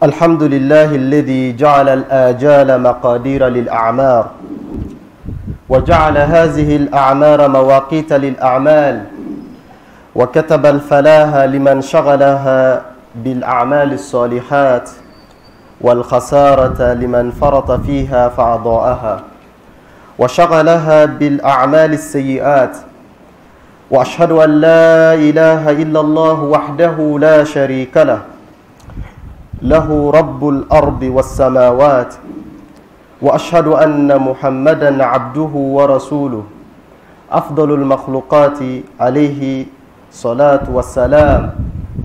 الحمد لله الذي جعل الآجال مقادير للأعمار وجعل هذه الأعمار مواقيت للأعمال وكتب الفلاح لمن شغلها بالأعمال الصالحات والخسارة لمن فرط فيها فأضاعها وشغلها بالأعمال السيئات وأشهد أن لا إله إلا الله وحده لا شريك له له رب الأرض والسماوات وأشهد أن محمدا عبده ورسوله أفضل المخلوقات عليه صلاة والسلام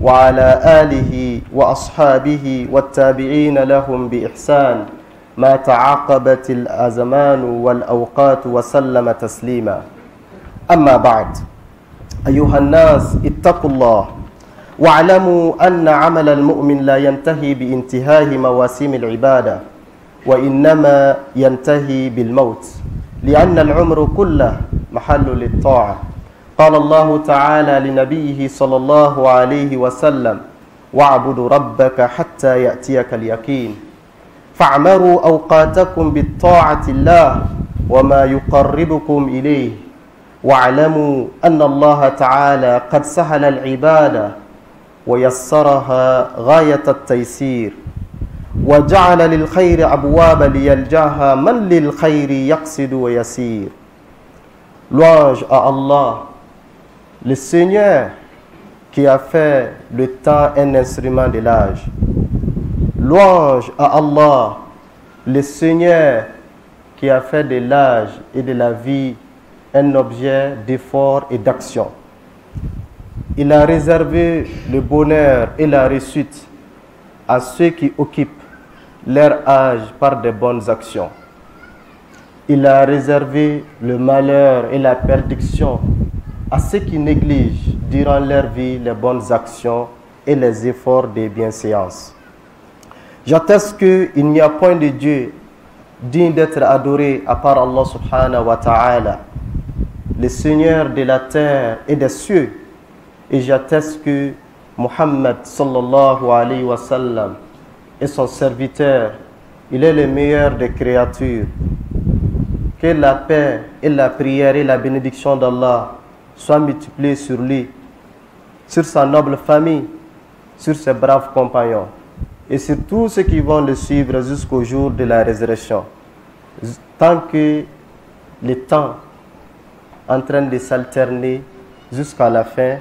وعلى آله وأصحابه والتابعين لهم بإحسان ما تعاقبت الأزمان والأوقات وسلم تسليما أما بعد أيها الناس اتقوا الله واعلموا أن عمل المؤمن لا ينتهي بانتهاء مواسم العبادة وإنما ينتهي بالموت لأن العمر كله محل للطاعة قال الله تعالى لنبيه صلى الله عليه وسلم واعبد ربك حتى يأتيك اليقين فاعمروا أوقاتكم بالطاعة الله وما يقربكم إليه واعلموا أن الله تعالى قد سهل العبادة ويسرها غاية التيسير وجعل للخير أبوابا ليلجاها من للخير يقصد ويسير. Louange à Allah, le Seigneur qui a fait le temps un instrument de l'âge. Louange à Allah, le Seigneur qui a fait de l'âge et de la vie un objet d'effort et d'action. Il a réservé le bonheur et la réussite à ceux qui occupent leur âge par de bonnes actions. Il a réservé le malheur et la perdition à ceux qui négligent durant leur vie les bonnes actions et les efforts de bienséance. J'atteste qu'il n'y a point de Dieu digne d'être adoré à part Allah subhanahu wa ta'ala, le Seigneur de la terre et des cieux. Et j'atteste que Muhammad sallallahu alayhi wa sallam est son serviteur, il est le meilleur des créatures. Que la paix et la prière et la bénédiction d'Allah soient multipliées sur lui, sur sa noble famille, sur ses braves compagnons et sur tous ceux qui vont le suivre jusqu'au jour de la résurrection. Tant que le temps est en train de s'alterner jusqu'à la fin,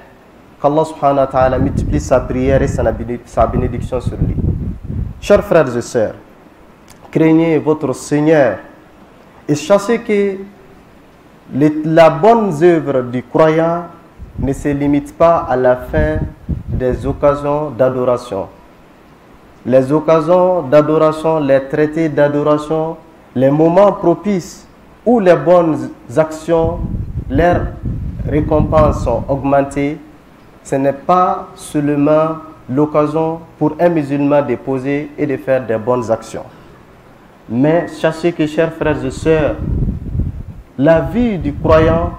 qu'Allah subhanahu wa ta'ala multiplie sa prière et sa bénédiction sur lui. Chers frères et sœurs, craignez votre Seigneur et sachez que la bonne œuvre du croyant ne se limite pas à la fin des occasions d'adoration. Les occasions d'adoration, les traités d'adoration, les moments propices où les bonnes actions, leurs récompenses sont augmentées, ce n'est pas seulement l'occasion pour un musulman de poser et de faire des bonnes actions. Mais sachez que, chers frères et sœurs, la vie du croyant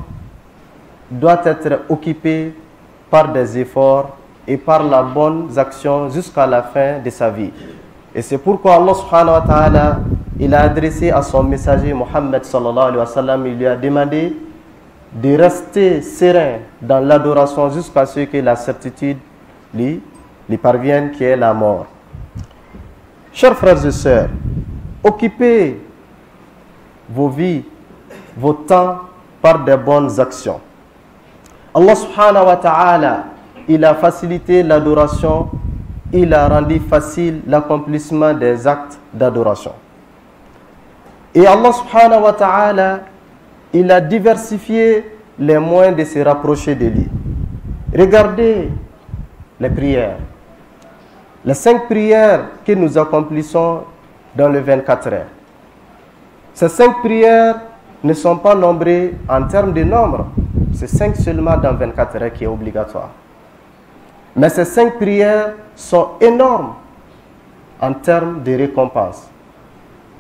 doit être occupée par des efforts et par la bonne action jusqu'à la fin de sa vie. Et c'est pourquoi Allah subhanahu wa ta'ala, il a adressé à son messager Muhammad sallallahu alayhi wa sallam, il lui a demandé de rester serein dans l'adoration jusqu'à ce que la certitude lui parvienne, qui est la mort. Chers frères et sœurs, occupez vos vies, vos temps par de bonnes actions. Allah subhanahu wa ta'ala, il a facilité l'adoration, il a rendu facile l'accomplissement des actes d'adoration. Et Allah subhanahu wa ta'ala, il a diversifié les moyens de se rapprocher de lui. Regardez les prières. Les 5 prières que nous accomplissons dans les 24 heures. Ces 5 prières ne sont pas nombrées en termes de nombre. C'est 5 seulement dans 24 heures qui est obligatoire. Mais ces 5 prières sont énormes en termes de récompense.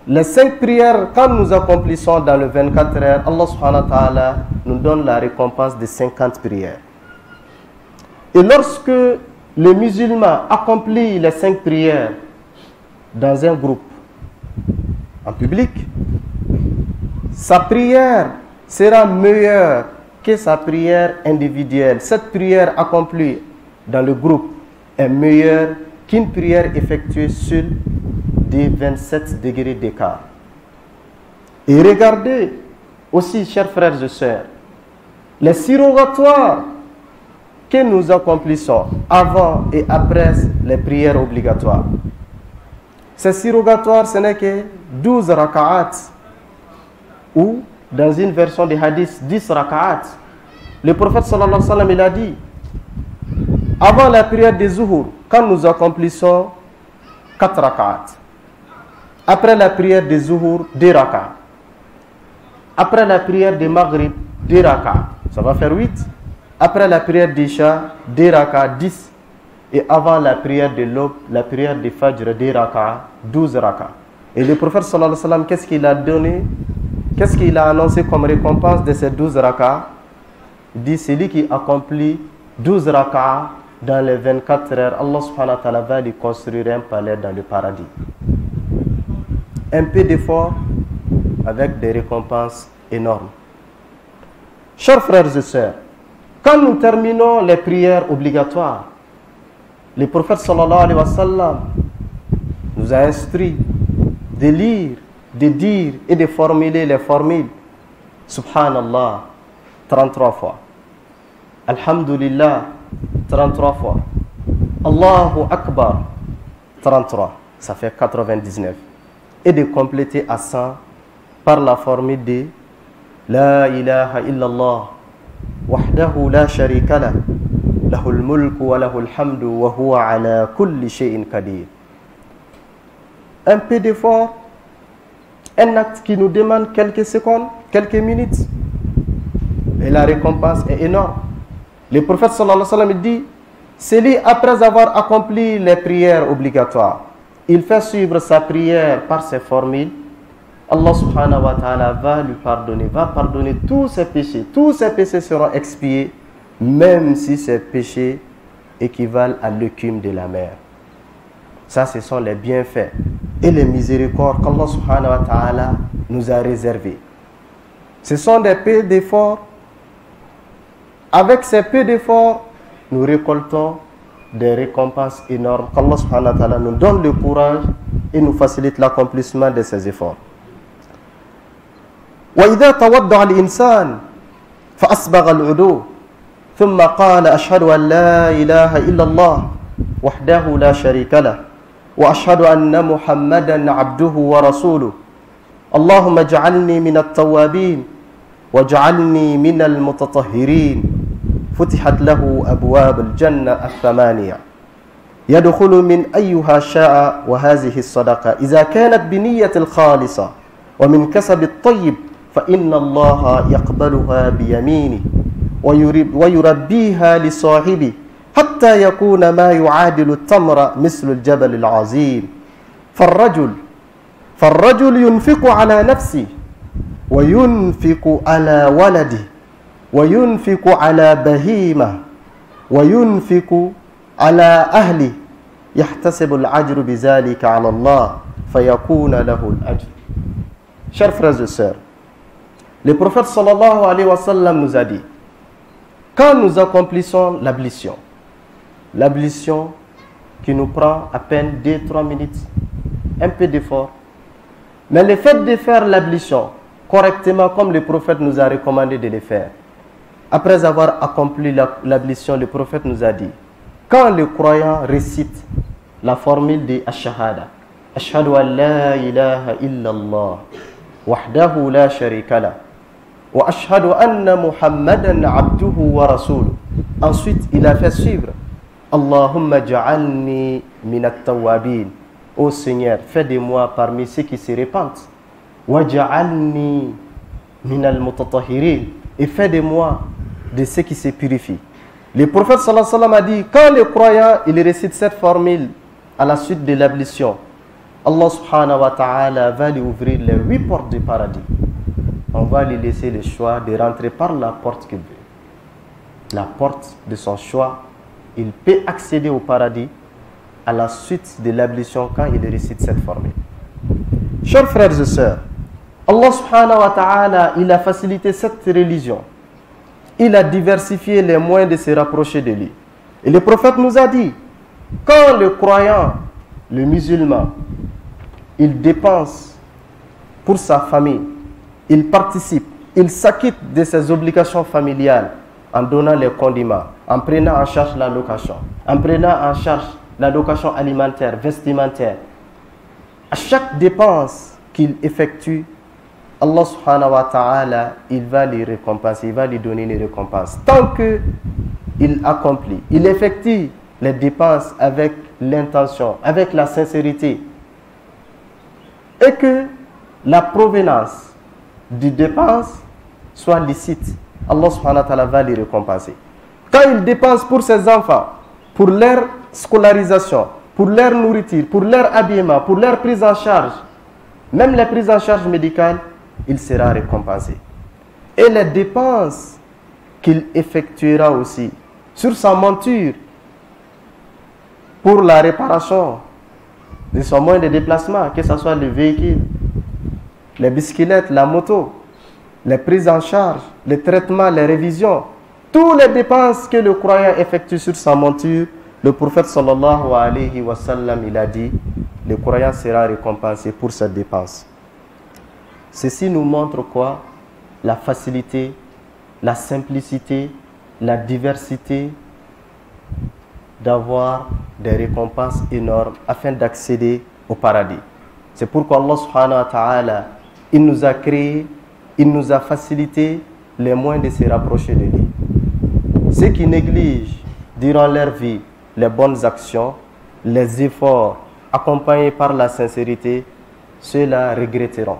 Les 5 prières, quand nous accomplissons dans les 24 heures, Allah subhanahu wa ta'ala nous donne la récompense de 50 prières. Et lorsque le musulman accomplit les 5 prières, dans un groupe, en public, sa prière sera meilleure que sa prière individuelle. Cette prière accomplie dans le groupe est meilleure qu'une prière effectuée seule des 27 degrés d'écart. Et regardez aussi, chers frères et sœurs, les surrogatoires que nous accomplissons avant et après les prières obligatoires. Ces surrogatoires, ce n'est que 12 raka'at ou dans une version des hadiths, 10 raka'at. Le prophète sallallahu alayhi wa sallam, il a dit, avant la prière des zuhur, quand nous accomplissons 4 raka'at. Après la prière des zuhur, 2 raka'at. Après la prière des maghrib, 2 raka'at. Ça va faire 8. Après la prière d'Isha, 2 raka'at, 10. Et avant la prière de l'aube, la prière de Fajr, 2 raka'at, 12 raka'at. Et le prophète sallallahu alayhi wa sallam, qu'est-ce qu'il a donné? Qu'est-ce qu'il a annoncé comme récompense de ces 12 raka'at? Il dit, celui qui accomplit 12 raka'at dans les 24 heures, Allah subhanahu wa ta'ala va lui construire un palais dans le paradis. Un peu d'effort avec des récompenses énormes. Chers frères et sœurs, quand nous terminons les prières obligatoires, le prophète sallallahu alayhi wa sallam nous a instruit de lire, de dire et de formuler les formules. Subhanallah, 33 fois. Alhamdulillah, 33 fois. Allahu Akbar, 33. Ça fait 99. Et de compléter à 100 par la formule de La ilaha illallah, wahdahu la sharika lah, lahul mulku wa lahul hamdu wa huwa ala kulli shay'in qadir. Un peu d'effort, un acte qui nous demande quelques secondes, quelques minutes. Et la récompense est énorme. Le prophète sallallahu alayhi wa sallam dit, celui après avoir accompli les prières obligatoires, il fait suivre sa prière par ses formules, Allah subhanahu wa ta'ala va lui pardonner, va pardonner tous ses péchés. Tous ses péchés seront expiés, même si ces péchés équivalent à l'écume de la mer. Ça, ce sont les bienfaits et les miséricordes qu'Allah subhanahu wa ta'ala nous a réservés. Ce sont des peu d'efforts. Avec ces peu d'efforts, nous récoltons des récompenses énormes. Qu'Allah subhanahu wa ta'ala nous donne le courage et nous facilite l'accomplissement de ces efforts. وإذا توضأ الإنسان فأسبغ الوضوء ثم قال أشهد أن لا إله إلا الله وحده لا شريك له وأشهد أن محمدا عبده ورسوله اللهم اجعلني من التوابين واجعلني من المتطهرين فتحت له أبواب الجنة الثمانية يدخل من أيها شاء وهذه الصدقة إذا كانت بنية الخالصة ومن كسب الطيب فإن الله يقبلها بيمينه ويربيها لصاحبه حتى يكون ما يعادل التمر مثل الجبل العظيم فالرجل ينفق على نفسه وينفق على ولده وينفق على بهيمة وينفق على أهله يحتسب الأجر بذلك على الله فيكون له الأجر. Chers frères et sœurs, le prophète sallallahu alayhi wa sallam nous a dit, quand nous accomplissons l'ablution qui nous prend à peine 2-3 minutes, un peu d'effort, mais le fait de faire l'ablution correctement comme le prophète nous a recommandé de le faire, après avoir accompli l'ablution, le prophète nous a dit, quand le croyant récite la formule de Ash-Shahada, Ashhadu an la ilaha illallah, wahdahu la sharika lah, wa ashhadu anna Muhammadan abduhu wa rasuluh. Ensuite, il a fait suivre Allahumma ja'alni minat tawabin. Ô Seigneur, fais de moi parmi ceux qui se repentent. Wa ja'alni minal mutatahirin. Et fais de moi de ceux qui se purifient. Le prophète sallallahu alayhi wa sallam a dit, quand le croyant il récite cette formule à la suite de l'ablution, Allah subhanahu wa ta'ala va lui ouvrir les 8 portes du paradis. On va lui laisser le choix de rentrer par la porte qu'il veut. La porte de son choix, il peut accéder au paradis à la suite de l'ablution quand il récite cette formule. Chers frères et sœurs, Allah subhanahu wa ta'ala, il a facilité cette religion. Il a diversifié les moyens de se rapprocher de lui. Et le prophète nous a dit, quand le croyant, le musulman, il dépense pour sa famille, il participe, il s'acquitte de ses obligations familiales en donnant les condiments, en prenant en charge la location, en prenant en charge la location alimentaire, vestimentaire. À chaque dépense qu'il effectue, Allah subhanahu wa ta'ala, il va lui récompenser, il va lui donner les récompenses. Tant qu'il accomplit, il effectue les dépenses avec l'intention, avec la sincérité. Et que la provenance du dépense soit licite, Allah subhanahu wa ta'ala va lui récompenser. Quand il dépense pour ses enfants, pour leur scolarisation, pour leur nourriture, pour leur habillement, pour leur prise en charge, même les prises en charge médicales, il sera récompensé. Et les dépenses qu'il effectuera aussi sur sa monture pour la réparation de son moyen de déplacement, que ce soit le véhicule, les bicyclettes, la moto, les prises en charge, les traitements, les révisions, toutes les dépenses que le croyant effectue sur sa monture, le prophète sallallahu alayhi wa sallam, il a dit, le croyant sera récompensé pour cette dépense. Ceci nous montre quoi? La facilité, la simplicité, la diversité d'avoir des récompenses énormes afin d'accéder au paradis. C'est pourquoi Allah subhanahu wa ta'ala, il nous a créé, il nous a facilité les moyens de se rapprocher de lui. Ceux qui négligent durant leur vie les bonnes actions, les efforts accompagnés par la sincérité, ceux-là regretteront.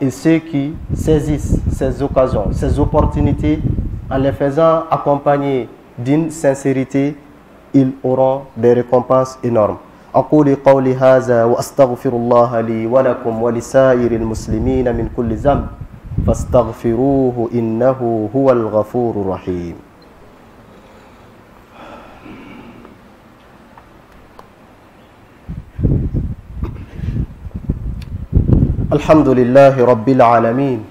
Et ceux qui saisissent ces occasions, ces opportunités, en les faisant accompagner d'une sincérité, ils auront des récompenses énormes. أقول قولي هذا وأستغفر الله لي ولكم ولسائر المسلمين من كل ذنب فاستغفروه إنه هو الغفور الرحيم. الحمد لله رب العالمين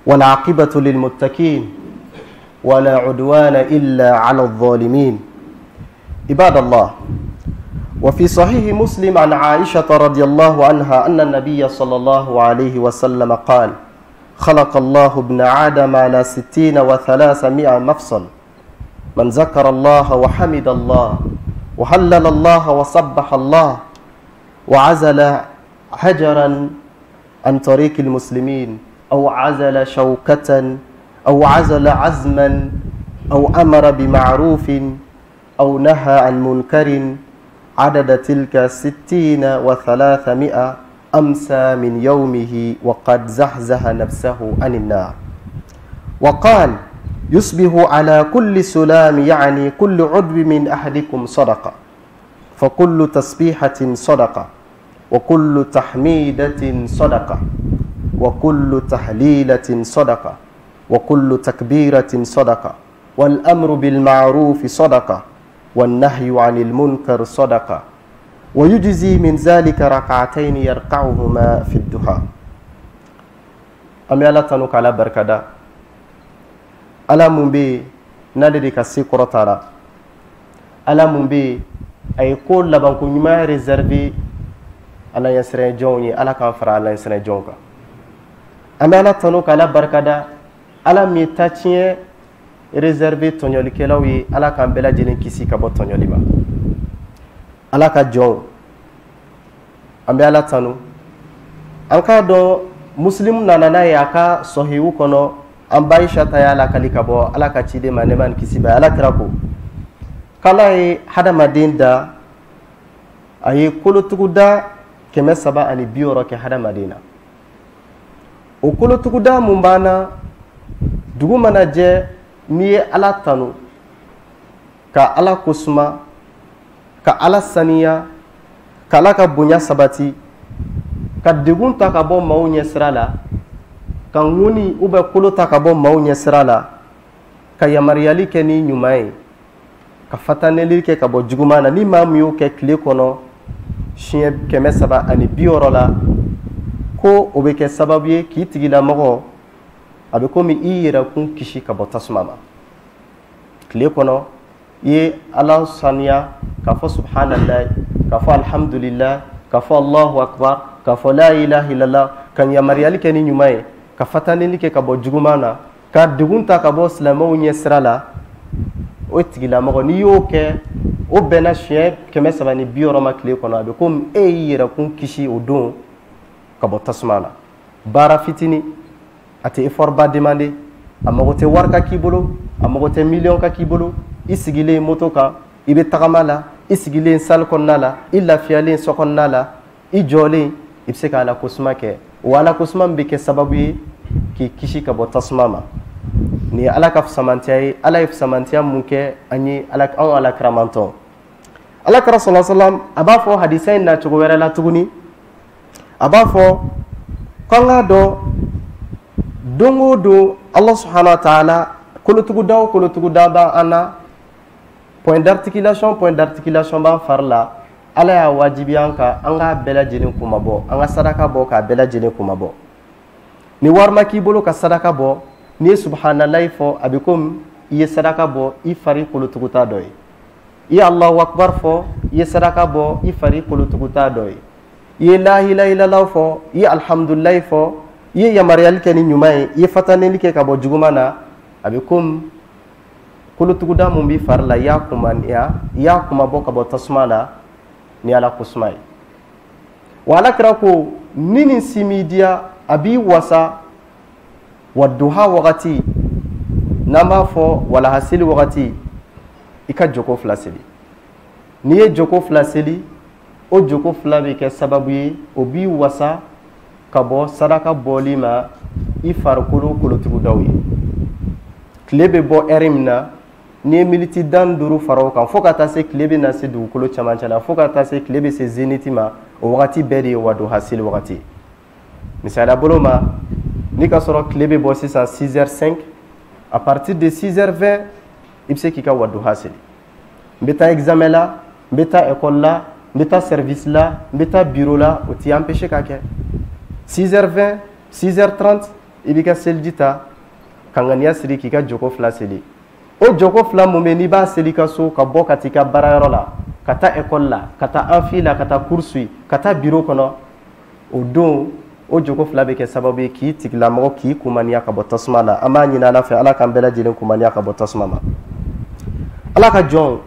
والعاقبة للمتقين ولا عدوان إلا على الظالمين. عباد الله، وفي صحيح مسلم عن عائشة رضي الله عنها أن النبي صلى الله عليه وسلم قال: خلق الله ابن آدم على 60 و300 مفصل، من ذكر الله وحمد الله وهلل الله وسبح الله وعزل حجرا عن طريق المسلمين أو عزل شوكة أو عزل عزما أو أمر بمعروف أو نهى عن منكر عدد تلك 60 و300 أمسى من يومه وقد زحزح نفسه عن النار. وقال: يصبح على كل سلام، يعني كل عضو من أحدكم صدقة، فكل تسبيحة صدقة، وكل تحميدة صدقة، وكل تهليلة صدقة، وكل تكبيرة صدقة، والأمر بالمعروف صدقة، والنهي عن المنكر صدقة، ويجزي من ذلك ركعتين يركعهما في الضحى. أمي الله تنوك على بركة على منبي نادي كسي كرتارا على منبي أي كل لبنكم ما ريزرفي على يسرين جوني على كافر على يسرين جونكا. أمي الله تنوك على بركة على ميتاتين réservé tonyoli kelawi ala kan bela jeni kisi ka bɔ tonyoli ma. Ala ka jɔn an bɛ ala tanu. An k'a dɔn muslim nana n'a ye a ka sɔhiwu kɔnɔ, an ba Aisha ta y'a lakali ka bɔ ala ka ciden ma, nɛɛma ni kisi bɛ ala kira ko k'ala ye hadamaden da, a ye kolotuguda 360 kɛ hadamaden na. O kolotuguda mun b'an na, dugu mana jɛ n'i ye ala tanu, ka ala kosuma, ka ala saniya, ka ala ka bonya sabati, ka degun ta ka bɔ maaw ɲɛ sira la, ka ŋuni ou bien kolo ta ka bɔ maaw ɲɛ sira la, ka yamaruyali kɛ ni ɲuman ye, ka fataneli kɛ ka bɔ juguman na ni maa min y'o kɛ tile kɔnɔ siɲɛ 360 la ko o bɛ kɛ sababu ye k'i tigilamɔgɔ a bɛ komi i yɛrɛkun kisi ka bɔ tasuma ma tile kɔnɔ i ye Ala saniya k'a fɔ subhanallah k'a fɔ alhamdulillah k'a fɔ Allahu akbar k'a fɔ la ilaha illallah ka yamaruyali kɛ ni ɲuman ye ka fataneli kɛ ka bɔ juguman na ka degun ta ka bɔ silamɛw ɲɛ sira la o tigilamɔgɔ n'i y'o kɛ o bɛnna siɲɛ 360 ma tile kɔnɔ a bɛ komi e y'i yɛrɛkun kisi o don ka bɔ tasuma na baara fitini a tɛ effort ba demander a mago tɛ wari ka k'i bolo a mago tɛ million ka k'i bolo i sigilen moto kan i bɛ tagama la i sigilen salle kɔnɔna la i lafiyalen so kɔnɔna la i jɔlen i bɛ se ka Ala kosuma kɛ wa Ala kosuma bɛ kɛ sababu ye k'i kisi ka bɔ tasuma ma ni ye Ala ka fusamantiya ye Ala ye fusamantiya mun kɛ an ye anw Alakiramantɔn Alakira sallallahu alaihi wasallam a b'a fɔ hadisa in na cogo wɛrɛ la tuguni a b'a fɔ k'an k'a dɔn don o don Allah subhanahu wa ta'ala kolotuguda o kolotuguda b'an na point d'articulation b'an fari la Ala y'a wajibiya an kan an k'a bɛɛ lajɛlen kumabɔ an ka sadaka bɔ k'a bɛɛ lajɛlen kumabɔ ni wari ma k'i bolo ka sadaka bɔ n'i ye subhanallahi fɔ a bɛ komi i ye sadaka bɔ i fari kolotuguta dɔ ye i ye Allahu akbar fɔ i ye sadaka bɔ i fari kolotuguta dɔ ye i ye la ilaha illallah fɔ i ye alhamdulillahi fɔ i ye yamaruyali kɛ ni ɲuman ye i ye fataneli kɛ ka bɔ juguman na a bɛ komi kolotuguda mun b'i fari la i y'a kumabɔ ka bɔ tasuma la ni Ala kosuma ye wa Alakira ko ni nin si m'i diya a b'i wasa wa duha wagati n'an b'a fɔ walahaseli wagati i ka joko 2 seli n'i ye joko 2 seli o joko 2 bɛ kɛ sababu ye o b'i wasa ka bɔ sadaka bɔli ma i farikolo kolotugudaw ye tile bɛ bɔ heure min na n'i ye miniti 15 fara o kan fo ka taa se tile bɛ na se dugukolo cɛmancɛ la fo ka taa se tile bɛ se zénith ma o wagati bɛɛ de ye waduha seli wagati misaliya bolo ma ni ka sɔrɔ tile bɛ bɔ sisan 6h05 à partir de 6h20 i bɛ se k'i ka waduha seli n bɛ taa examen la n bɛ taa école la n bɛ taa service la n bɛ taa bureau la o t'i empêcher ka kɛ 6h20 6h30 i b'i ka seliji ta ka ŋaniya siri k'i ka joko 2 seli o joko 2 mun bɛ n'i b'a seli ka so ka bɔ ka t'i ka baarayɔrɔ la ka taa école la ka taa amphi la ka taa cours ka taa bureau kɔnɔ o don o joko 2 bɛ kɛ sababu ye k'i tigilamɔgɔ k'i kumaniya ka bɔ tasuma la an b'a ɲini Ala fɛ Ala k'an bɛɛ lajɛlen kumaniya ka bɔ tasuma ma Ala ka jɔn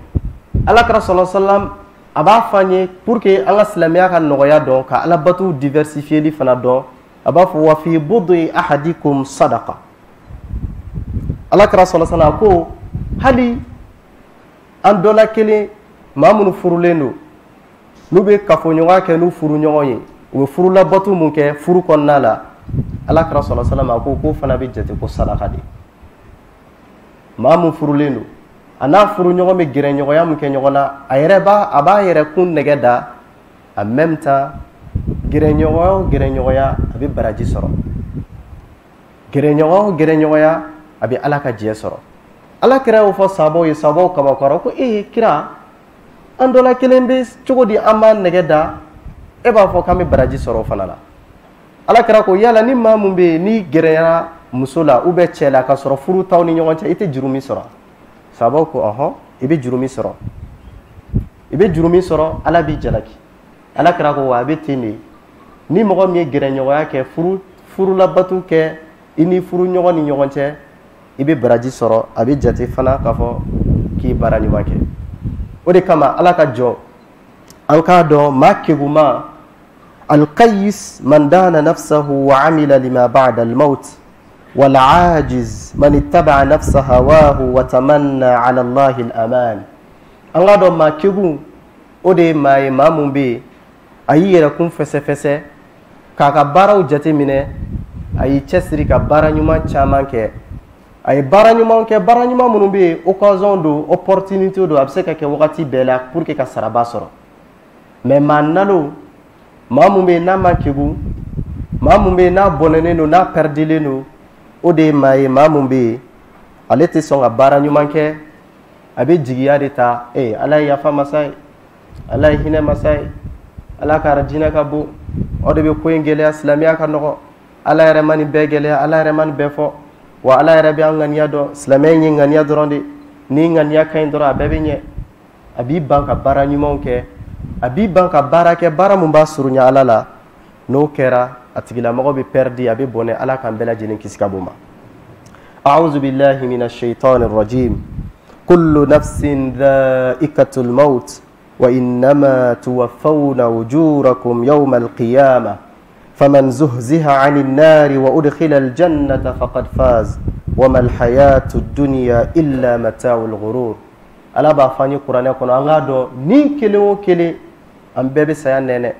Alakira sallallahu alaihi wasallam a b'a fɔ an ye pour que an ka silamɛya ka nɔgɔya dɔn ka Ala bato diversifier fana dɔn a b'a fɔ wa fi bud'i ahadikum sadaqa Alakira sallallahu alaihi wasallam ko hali an dɔ la kelen maa minnu furulen don n'u bɛ kafoɲɔgɔnya kɛ n'u furu ɲɔgɔn ye u bɛ furula bato mun kɛ furu kɔnɔna la Alakira sallallahu alaihi wasallam ko k'o fana bɛ jate ko sadaka de maa min furulen don a n'a furu ɲɔgɔn bɛ gɛrɛɲɔgɔnya mun kɛ ɲɔgɔn na a b'a yɛrɛ kun nɛgɛ da en même temps gɛrɛɲɔgɔnya o gɛrɛɲɔgɔnya a bɛ baraji sɔrɔ gɛrɛɲɔgɔnya o gɛrɛɲɔgɔnya a bɛ Ala ka jɛ sɔrɔ Alakira y'o fɔ sahabaw ye sahabaw kabakɔrɔ ko kira an dɔ la kelen bɛ cogo di an b'a nɛgɛ da e b'a fɔ k'an bɛ baraji sɔrɔ o fana la Alakira ko yala ni maa mun bɛ yen n'i gɛrɛra muso la ou bien cɛ la ka sɔrɔ furu t'aw ni ɲɔgɔn cɛ i tɛ juru min sɔrɔ sahabaw ko ɔhɔn i bɛ juru min sɔrɔ Ala b'i jalaki Alakira ko wa a bɛ ten de ni mɔgɔ min ye gɛrɛɲɔgɔnya kɛ furulabato kɛ i ni furu ɲɔgɔn ni ɲɔgɔn cɛ i bɛ baraji sɔrɔ a bɛ jate fana k'a fɔ k'i baara ɲuman kɛ o de kama Ala ka jɔ an k'a dɔn maa keguma alqayis man dana nafsahu wa amila lima ba'da almaut wal ajiz man ittaba'a nafsa hawahu wa tamanna ala Allahi al-aman an k'a dɔn maa kegu o de ye maa ye maa mun bɛ yen a y'i yɛrɛ kun fɛsɛfɛsɛ k'a ka baaraw jate minɛ a y'i cɛsiri ka baara ɲuman caman kɛ a ye baara ɲuman kɛ baara ɲuman minnu bɛ yen occasion don opportunité don a bɛ se ka kɛ wagati bɛɛ la pour que ka saraba sɔrɔ mais maa nalo maa mun bɛ yen n'a ma kegu maa mun bɛ yen n'a bɔnɛnen don n'a perdilen don o de ye maa ye maa mun bɛ yen ale tɛ sɔn ka baara ɲuman kɛ abe jigiya de ta ala yafa masai ala hina masai ala ka rajina ka bo o de be ko ngele islamiya ka no ala yɛrɛ mani bɛɛ gɛlɛya ala yɛrɛ mani bɛɛ fɔ wa ala yɛrɛ bɛ an ŋaniya dɔn silamɛ ye ŋaniya dɔrɔn de ni ŋaniya ka ɲi dɔrɔn a bɛɛ bɛ ɲɛ a b'i ban ka baara ɲumanw kɛ a b'i ban ka baara kɛ baara min b'a surunya ala la n'o kɛra a tigilamɔgɔ bɛ pɛridi a bɛ bɔnɛ ala k'an bɛɛ lajɛlen kisi ka bɔ ma a'udhu billahi minash shaitani rajim kullu nafsin dha'iqatul maut wa innama tuwaffawna ujurakum yawmal qiyamah فمن زهزها عن النار وأدخل الجنة فقد فاز وما الحياة الدنيا إلا متاع الغرور ala b'a fɔ an ye kuranɛ kɔnɔ an k'a dɔn ni kelen o kelen an bɛɛ bɛ saya nɛnɛ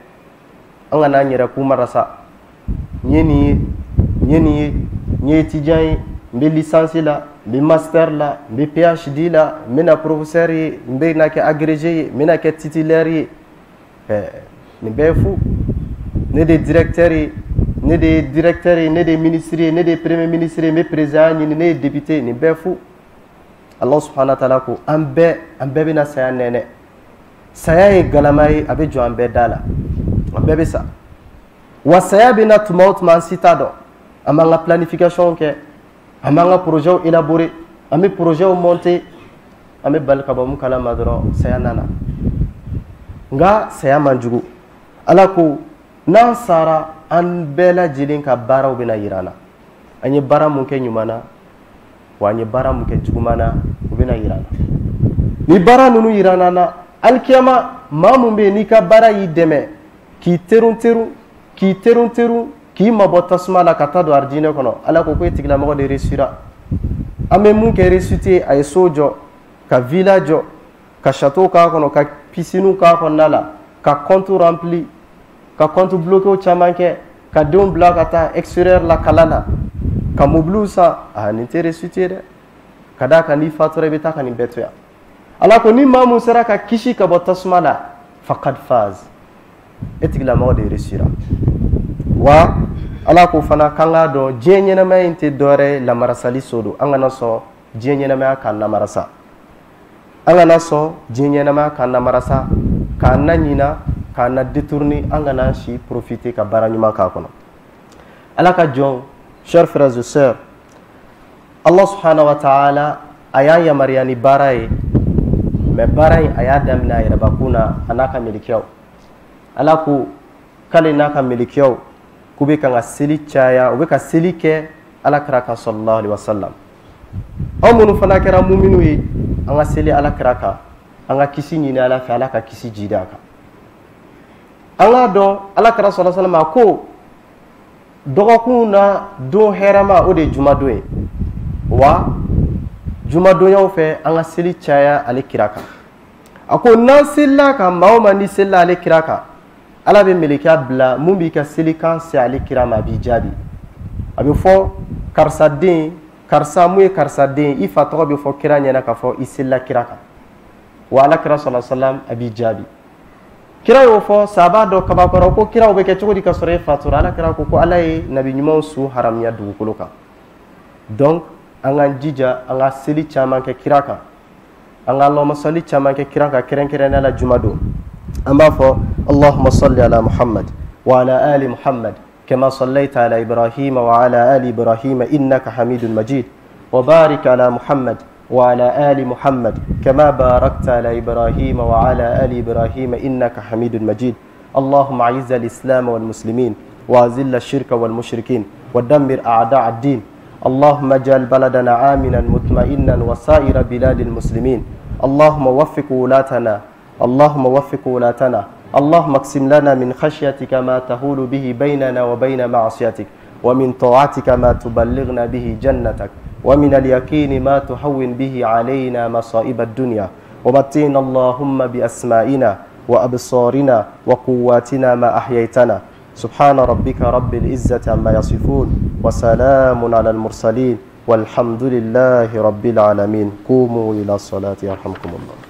an ka n'an yɛrɛ k'u marasa n ye nin ye n ye étudiant ye n bɛ licence la n bɛ master la n bɛ PhD la n bɛna professeur ye n bɛna kɛ agrégé ye n bɛna kɛ titulaire ye nin bɛɛ ye fu ne de directeur ye ne de directeur ye ne de ministre ye ne de premier ministre ye n bɛ président ɲini ne ye député ye nin bɛɛ fu Allah subhanahu wa ta'ala ko an bɛɛ bɛna saya nɛnɛ saya ye galama ye a bɛ jɔ an bɛɛ da la an bɛɛ bɛ sa wa saya bɛna tuma o tuma an si t'a dɔn an b'an ka planification kɛ an b'an ka projets élaborer an bɛ projets monter an bɛ bali ka bɔ mun kalama dɔrɔn saya nana nka saya man jugu ala ko n'an sara an bɛɛ lajɛlen ka baaraw bɛna yira an na an ye baara mun kɛ ɲuman na wa an ye baara mun kɛ juguman na o bɛna yira an na ni baara ninnu yira an na alikiyama maa mun bɛ yen n'i ka baara y'i dɛmɛ k'i terun k'i mabɔ tasuma la ka taa don arijinɛ kɔnɔ ala ko e tigilamɔgɔ de réussira an bɛ mun kɛ réussite a ye so jɔ ka villa jɔ ka château k'a kɔnɔ ka piscine k'a kɔnɔna la ka compte rempli ka compte bloqué caman kɛ ka denw bila ka taa extérieur la kalan na ka mobiliw san nin tɛ réussite ye dɛ ka d'a kan n'i fatura i bɛ taa ka nin bɛɛ to yan ala ko ni maa mun sera ka kisi ka bɔ tasuma la faqad faz e tigilamɔgɔ de réussira wa ala ko fana k'an k'a dɔn diɲɛ ɲɛnamaya in tɛ dɔwɛrɛ ye lamarasali so don an kana sɔn diɲɛ ɲɛnamaya k'an lamarasa an kana sɔn diɲɛ ɲɛnamaya k'an lamarasa k'an na ɲina k'an na détourner an kana si profiter ka baara ɲuman k'a kɔnɔ ala ka jɔn chers frères et sœurs Allah subhanahu wa ta'ala a y'a yamaruya ni baara ye mais baara in a y'a daminɛ a yɛrɛbakun na a n'a ka melikiyaw ala ko k'ale n'a ka melikiyaw k'u bɛ kan ka seli caya u bɛ ka seli kɛ alakira kan sallallahu alaihi wasallam anw minnu fana kɛra muminu ye an ka seli alakira kan an ka kisi ɲini ala fɛ ala ka kisi jida a kan an k'a dɔn alakira sallallahu alaihi wasallam a ko dɔgɔkun na don hɛrɛma o de ye jumadon ye wa jumadonyaw fɛ an ka seli caya ale kira kan a ko n'an selila kan maa o maa ni selila ale kira kan ala bɛ melekiya bila mun b'i ka selikan se ale kira ma a b'i jaabi a bɛ fɔ karisa den karisa mun ye karisa den i fa tɔgɔ bɛ fɔ kira ɲɛna k'a fɔ i selila kira kan wa ala kira sallallahu alaihi wasallam a b'i jaabi kira y'o fɔ sahaba dɔ kabakɔrɔ ko kira o bɛ kɛ cogo di ka sɔrɔ e fatura ala kira ko ala ye nabi ɲumanw su haramiya dugukolo kan donc an k'an jija an ka seli caman kɛ kira kan an ka allahumma salli caman kɛ kira kan kɛrɛnkɛrɛnnenya la juma don an b'a fɔ allahumma salli ala muhammad wa ala ali muhammad kama sallaita ala ibrahim wa ala ali ibrahim innaka hamidun majid wa barik ala muhammad وعلى آل محمد كما باركت على إبراهيم وعلى آل إبراهيم إنك حميد مجيد اللهم أعز الإسلام والمسلمين وأذل الشرك والمشركين ودمر أعداء الدين اللهم اجعل بلدنا آمنا مطمئنا وسائر بلاد المسلمين اللهم وفق ولاتنا اللهم اقسم لنا من خشيتك ما تهول به بيننا وبين معصيتك ومن طاعتك ما تبلغنا به جنتك ومن اليقين ما تهون به علينا مصائب الدنيا ومتعنا اللهم بأسمائنا وأبصارنا وقواتنا ما أحييتنا سبحان ربك رب العزة عما يصفون وسلام على المرسلين والحمد لله رب العالمين قوموا إلى الصلاة يرحمكم الله